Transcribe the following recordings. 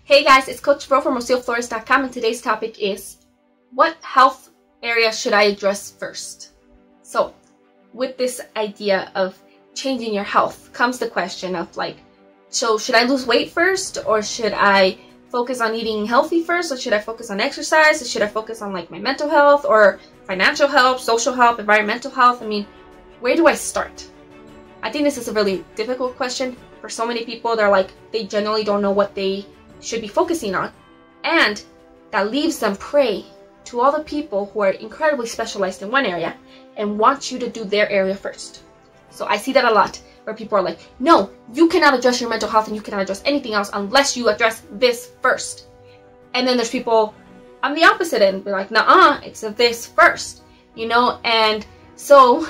Hey guys, it's Coach Bro from RosilFlores.com, and today's topic is what health area should I address first? So with this idea of changing your health comes the question of so should I lose weight first, or should I focus on eating healthy first, or should I focus on exercise, or should I focus on my mental health or financial health, social health, environmental health? I mean, where do I start? I think this is a really difficult question for so many people. They generally don't know what they should be focusing on, and that leaves them prey to all the people who are incredibly specialized in one area and want you to do their area first. So I see that a lot, where people are like, no, you cannot address your mental health and you cannot address anything else unless you address this first. And then there's people on the opposite end, be like, nah, it's this first, and so,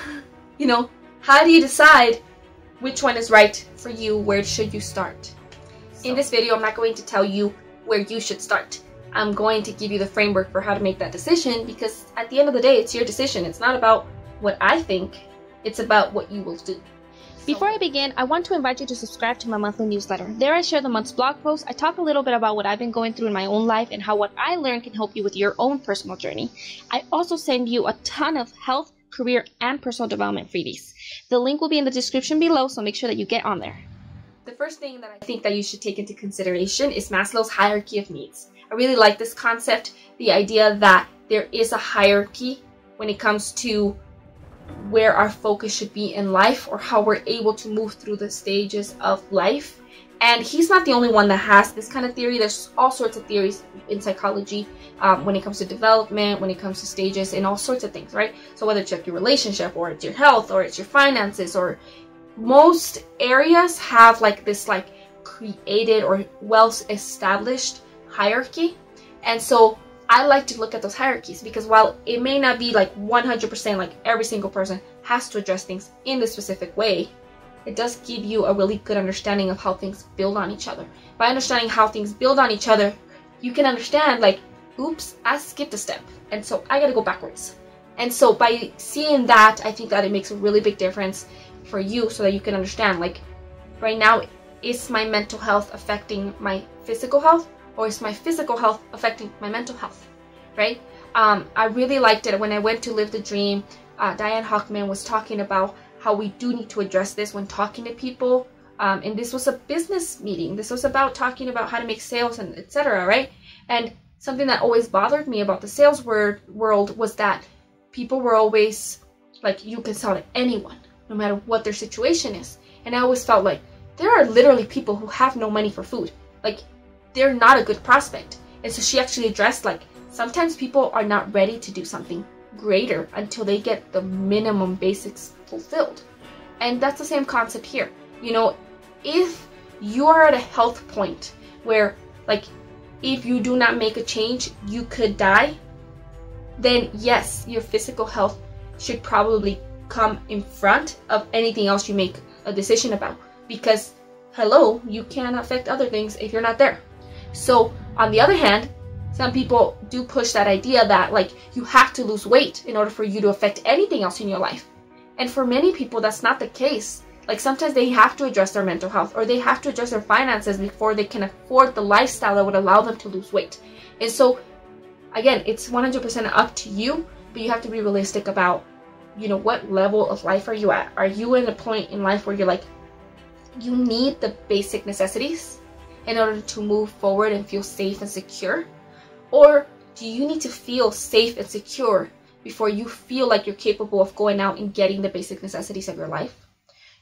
how do you decide which one is right for you? Where should you start? In this video, I'm not going to tell you where you should start. I'm going to give you the framework for how to make that decision, because at the end of the day, it's your decision. It's not about what I think, it's about what you will do. Before I begin, I want to invite you to subscribe to my monthly newsletter. There I share the month's blog posts. I talk a little bit about what I've been going through in my own life and how what I learned can help you with your own personal journey. I also send you a ton of health, career, and personal development freebies. The link will be in the description below, so make sure that you get on there. The first thing that I think that you should take into consideration is Maslow's hierarchy of needs. I really like this concept, the idea that there is a hierarchy when it comes to where our focus should be in life, or how we're able to move through the stages of life. And he's not the only one that has this kind of theory. There's all sorts of theories in psychology when it comes to development, when it comes to stages, and all sorts of things, right? So whether it's your relationship, or it's your health, or it's your finances, or most areas have this created or well-established hierarchy. And so I like to look at those hierarchies, because while it may not be 100% every single person has to address things in this specific way, it does give you a really good understanding of how things build on each other. By understanding how things build on each other, you can understand oops, I skipped a step, and so I gotta go backwards. And so by seeing that, I think that it makes a really big difference for you, so that you can understand, right now, is my mental health affecting my physical health, or is my physical health affecting my mental health, right? I really liked it when I went to Live the Dream. Diane Hockman was talking about how we do need to address this when talking to people, and this was a business meeting. This was about talking about how to make sales and etc., right? And something that always bothered me about the sales world was that people were always you can sell to anyone, no matter what their situation is. And I always felt there are literally people who have no money for food. They're not a good prospect. And so she actually addressed sometimes people are not ready to do something greater until they get the minimum basics fulfilled. And that's the same concept here. If you are at a health point where if you do not make a change, you could die, then yes, your physical health should probably come in front of anything else you make a decision about, because hello, you can't affect other things if you're not there. So on the other hand, some people do push that idea that you have to lose weight in order for you to affect anything else in your life. And for many people, that's not the case. Sometimes they have to address their mental health, or they have to address their finances before they can afford the lifestyle that would allow them to lose weight. And so again, it's 100% up to you, but you have to be realistic about what level of life are you at? Are you in a point in life where you're you need the basic necessities in order to move forward and feel safe and secure? Or do you need to feel safe and secure before you feel you're capable of going out and getting the basic necessities of your life?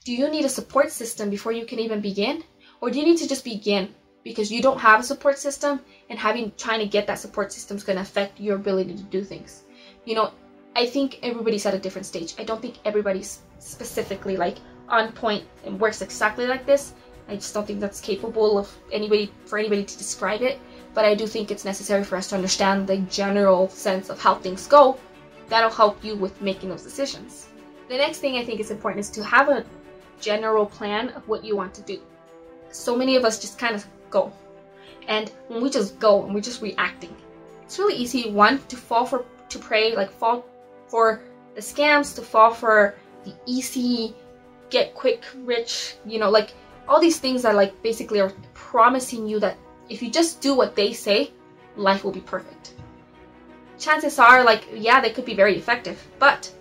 Do you need a support system before you can even begin? Or do you need to just begin because you don't have a support system, and trying to get that support system is going to affect your ability to do things? I think everybody's at a different stage. I don't think everybody's specifically on point and works exactly like this. I just don't think that's capable of for anybody to describe it. But I do think it's necessary for us to understand the general sense of how things go. That'll help you with making those decisions. The next thing I think is important is to have a general plan of what you want to do. So many of us just kind of go. And when we just go and we're just reacting, it's really easy, one, to fall for the scams, to fall for the easy get quick rich, all these things that basically are promising you that If you just do what they say, life will be perfect. Chances are, like, yeah, they could be very effective, but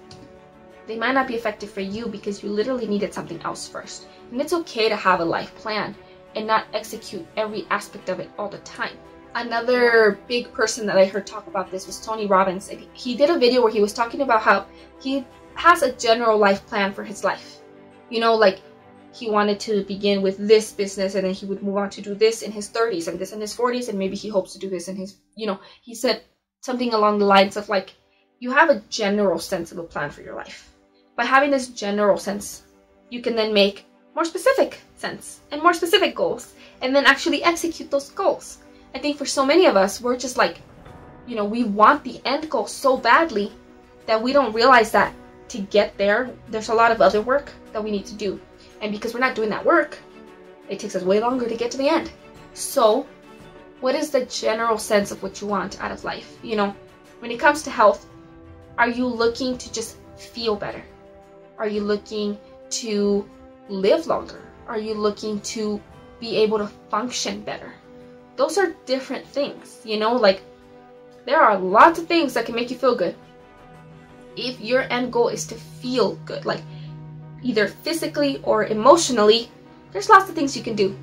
they might not be effective for you because you literally needed something else first. And it's okay to have a life plan and not execute every aspect of it all the time. Another big person that I heard talk about this was Tony Robbins. And he did a video where he was talking about how he has a general life plan for his life. You know, like, he wanted to begin with this business, and then he would move on to do this in his 30s and this in his 40s, and maybe he hopes to do this in his, you know, he said something along the lines of, like, you have a general sense of a plan for your life. By having this general sense, you can then make more specific sense and more specific goals, and then actually execute those goals. I think for so many of us, we're just like, you know, we want the end goal so badly that we don't realize that to get there, there's a lot of other work that we need to do. And because we're not doing that work, it takes us way longer to get to the end. So, what is the general sense of what you want out of life? You know, when it comes to health, are you looking to just feel better? Are you looking to live longer? Are you looking to be able to function better? Those are different things, you know, like, there are lots of things that can make you feel good. If your end goal is to feel good, like either physically or emotionally, there's lots of things you can do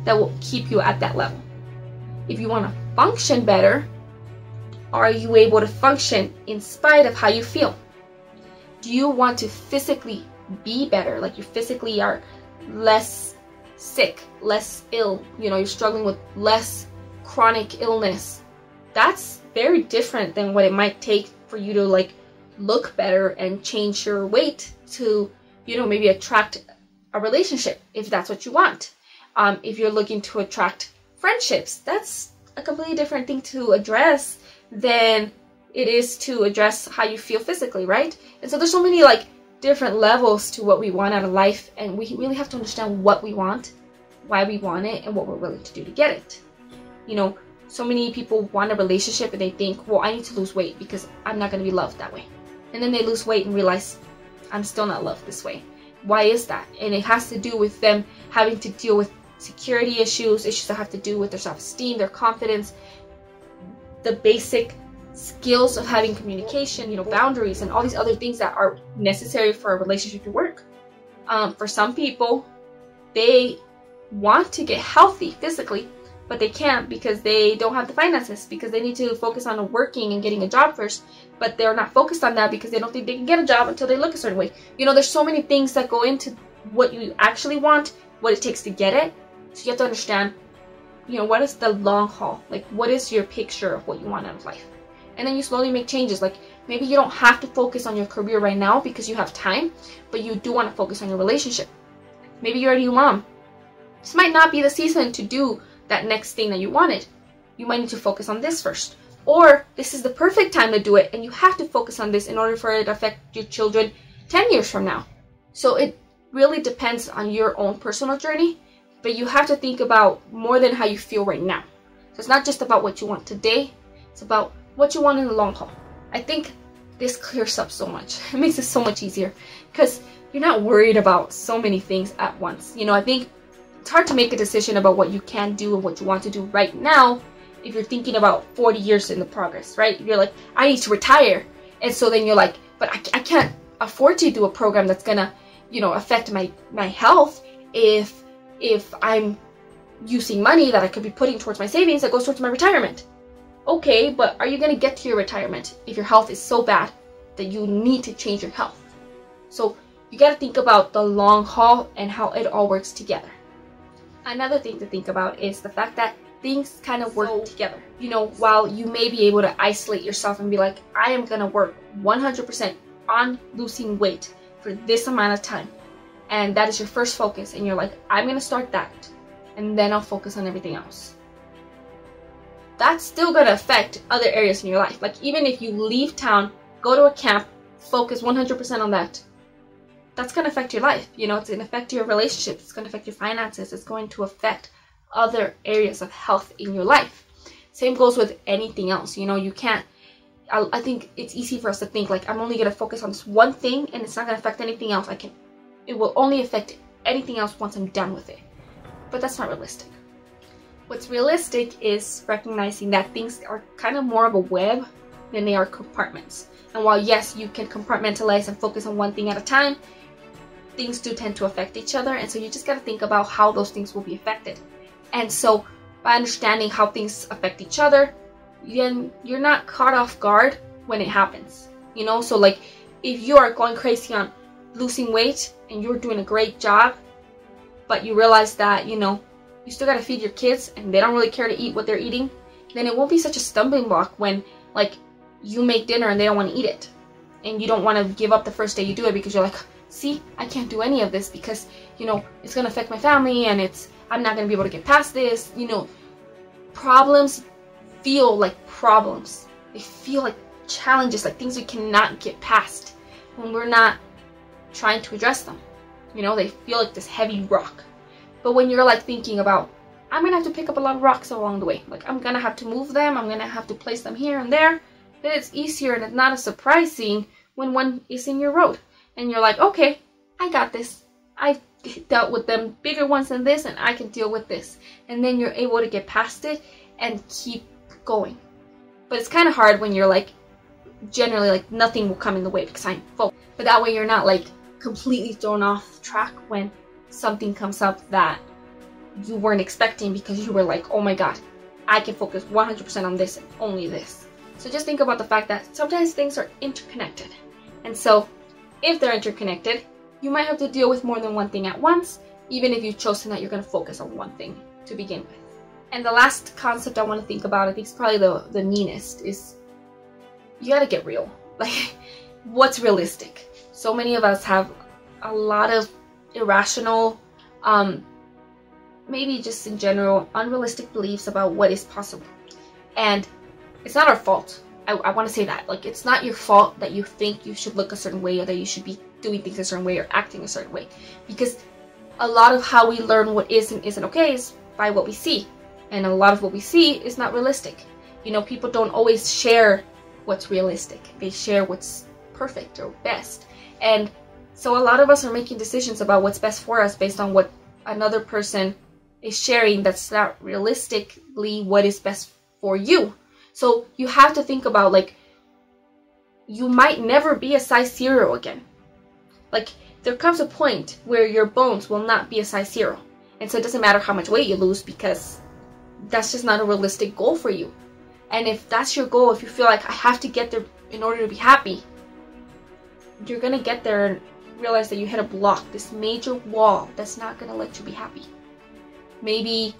that will keep you at that level. If you want to function better, are you able to function in spite of how you feel? Do you want to physically be better? Like, you physically are less sick, less ill, you know, you're struggling with less chronic illness. That's very different than what it might take for you to, like, look better and change your weight to, you know, maybe attract a relationship if that's what you want. If you're looking to attract friendships, that's a completely different thing to address than it is to address how you feel physically, right? And so there's so many, like, different levels to what we want out of life, and we really have to understand what we want, why we want it, and what we're willing to do to get it. You know, so many people want a relationship and they think, well, I need to lose weight because I'm not going to be loved that way. And then they lose weight and realize, I'm still not loved this way. Why is that? And it has to do with them having to deal with security issues that have to do with their self-esteem, their confidence, the basic skills of having communication, you know, boundaries, and all these other things that are necessary for a relationship to work. For some people, they want to get healthy physically, but they can't because they don't have the finances, because they need to focus on working and getting a job first, but they're not focused on that because they don't think they can get a job until they look a certain way. You know, there's so many things that go into what you actually want, what it takes to get it. So you have to understand, you know, what is the long haul? Like, what is your picture of what you want out of life? And then you slowly make changes. Like, maybe you don't have to focus on your career right now because you have time, but you do want to focus on your relationship. Maybe you're already a mom. This might not be the season to do that next thing that you wanted. You might need to focus on this first. Or this is the perfect time to do it, and you have to focus on this in order for it to affect your children 10 years from now. So it really depends on your own personal journey, but you have to think about more than how you feel right now. So it's not just about what you want today, it's about what you want in the long haul. I think this clears up so much. It makes it so much easier because you're not worried about so many things at once. You know, I think it's hard to make a decision about what you can do and what you want to do right now if you're thinking about 40 years in the progress, right? You're like, I need to retire. And so then you're like, but I can't afford to do a program that's gonna, you know, affect my health if I'm using money that I could be putting towards my savings that goes towards my retirement. Okay, but are you gonna get to your retirement if your health is so bad that you need to change your health? So you gotta think about the long haul and how it all works together. Another thing to think about is the fact that things kind of work together. You know, while you may be able to isolate yourself and be like, I am gonna work 100% on losing weight for this amount of time, and that is your first focus, and you're like, I'm gonna start that, and then I'll focus on everything else. That's still gonna affect other areas in your life. Like, even if you leave town, go to a camp, focus 100% on that, that's gonna affect your life. You know, it's gonna affect your relationships, it's gonna affect your finances, it's going to affect other areas of health in your life. Same goes with anything else. You know, you can't, I think it's easy for us to think like, I'm only gonna focus on this one thing and it's not gonna affect anything else. It will only affect anything else once I'm done with it. But that's not realistic. What's realistic is recognizing that things are kind of more of a web than they are compartments. And while yes, you can compartmentalize and focus on one thing at a time, things do tend to affect each other, and so you just got to think about how those things will be affected. And so by understanding how things affect each other, then you're not caught off guard when it happens. You know, so like if you are going crazy on losing weight and you're doing a great job, but you realize that, you know, you still got to feed your kids and they don't really care to eat what they're eating, then it won't be such a stumbling block when like you make dinner and they don't want to eat it. And you don't want to give up the first day you do it because you're like, see, I can't do any of this because, you know, it's going to affect my family and I'm not going to be able to get past this. You know, problems feel like problems. They feel like challenges, like things we cannot get past when we're not trying to address them. You know, they feel like this heavy rock. But when you're like thinking about, I'm going to have to pick up a lot of rocks along the way. Like I'm going to have to move them. I'm going to have to place them here and there. Then it's easier and it's not as surprising when one is in your road. And you're like, okay, I got this. I dealt with them bigger ones than this and I can deal with this. And then you're able to get past it and keep going. But it's kind of hard when you're like, generally like nothing will come in the way because I'm full. But that way you're not like completely thrown off track when something comes up that you weren't expecting because you were like, oh my god, I can focus 100% on this and only this. So just think about the fact that sometimes things are interconnected. And so if they're interconnected, you might have to deal with more than one thing at once, even if you've chosen that you're going to focus on one thing to begin with. And the last concept I want to think about, I think is probably the meanest, is you got to get real. Like, what's realistic? So many of us have a lot of irrational, maybe just in general, unrealistic beliefs about what is possible. And it's not our fault. I want to say that. Like, it's not your fault that you think you should look a certain way or that you should be doing things a certain way or acting a certain way. Because a lot of how we learn what is and isn't okay is by what we see. And a lot of what we see is not realistic. You know, people don't always share what's realistic. They share what's perfect or best. And so a lot of us are making decisions about what's best for us based on what another person is sharing that's not realistically what is best for you. So you have to think about, like, you might never be a size 0 again. Like, there comes a point where your bones will not be a size 0. And so it doesn't matter how much weight you lose because that's just not a realistic goal for you. And if that's your goal, if you feel like I have to get there in order to be happy, you're going to get there and realize that you hit a block, this major wall that's not going to let you be happy. Maybe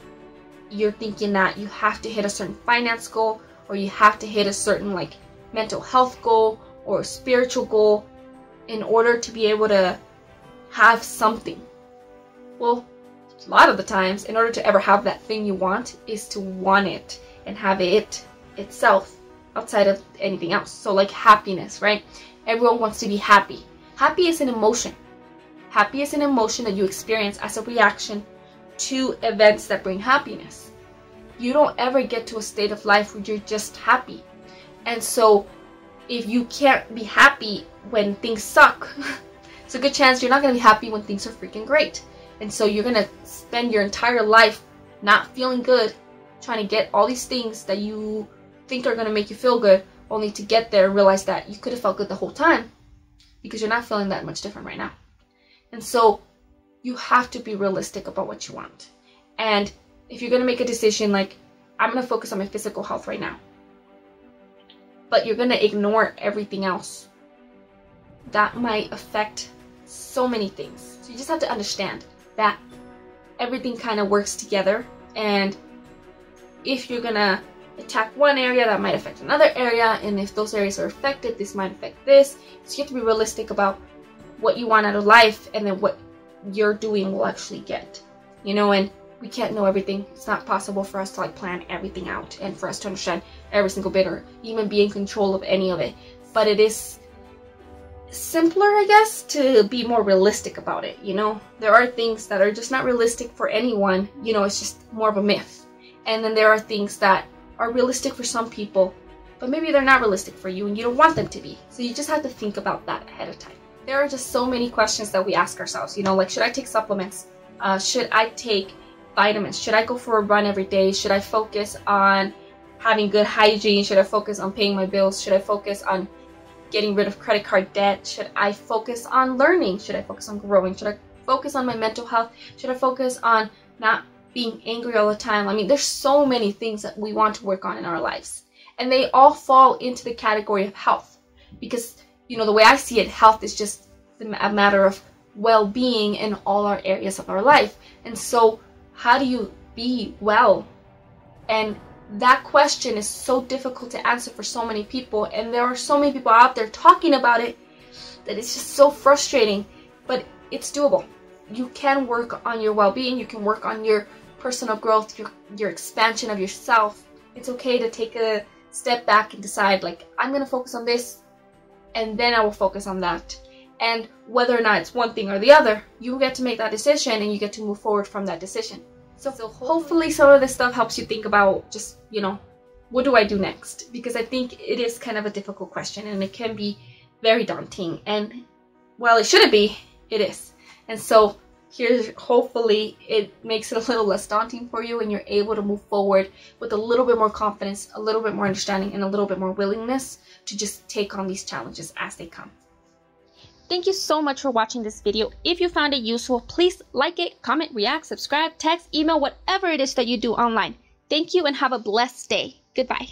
you're thinking that you have to hit a certain finance goal, or you have to hit a certain like mental health goal or a spiritual goal in order to be able to have something. Well, a lot of the times, in order to ever have that thing you want, is to want it and have it itself outside of anything else. So like happiness, right? Everyone wants to be happy. Happy is an emotion. Happy is an emotion that you experience as a reaction to events that bring happiness. You don't ever get to a state of life where you're just happy. And so if you can't be happy when things suck, it's a good chance you're not going to be happy when things are freaking great. And so you're going to spend your entire life not feeling good, trying to get all these things that you think are going to make you feel good, only to get there and realize that you could have felt good the whole time because you're not feeling that much different right now. And so you have to be realistic about what you want. And if you're going to make a decision like, I'm going to focus on my physical health right now, but you're going to ignore everything else, that might affect so many things. So you just have to understand that everything kind of works together. And if you're going to attack one area, that might affect another area. And if those areas are affected, this might affect this. So you have to be realistic about what you want out of life and then what you're doing will actually get. You know, and we can't know everything. It's not possible for us to like plan everything out and for us to understand every single bit or even be in control of any of it. But it is simpler, I guess, to be more realistic about it. You know, there are things that are just not realistic for anyone. You know, it's just more of a myth. And then there are things that are realistic for some people, but maybe they're not realistic for you and you don't want them to be. So you just have to think about that ahead of time. There are just so many questions that we ask ourselves, you know, like, should I take supplements? Should I take vitamins? Should I go for a run every day? Should I focus on having good hygiene? Should I focus on paying my bills? Should I focus on getting rid of credit card debt? Should I focus on learning? Should I focus on growing? Should I focus on my mental health? Should I focus on not being angry all the time? I mean, there's so many things that we want to work on in our lives, and they all fall into the category of health, because, you know, the way I see it, health is just a matter of well-being in all our areas of our life. And so how do you be well? And that question is so difficult to answer for so many people, and there are so many people out there talking about it that it's just so frustrating, but it's doable. You can work on your well-being, you can work on your personal growth, your expansion of yourself. It's okay to take a step back and decide, like, I'm going to focus on this, and then I will focus on that. And whether or not it's one thing or the other, you get to make that decision, and you get to move forward from that decision. So hopefully some of this stuff helps you think about just, you know, what do I do next? Because I think it is kind of a difficult question, and it can be very daunting. And while it shouldn't be, it is. And so here's, hopefully it makes it a little less daunting for you, and you're able to move forward with a little bit more confidence, a little bit more understanding, and a little bit more willingness to just take on these challenges as they come. Thank you so much for watching this video. If you found it useful, please like it, comment, react, subscribe, text, email, whatever it is that you do online. Thank you and have a blessed day. Goodbye.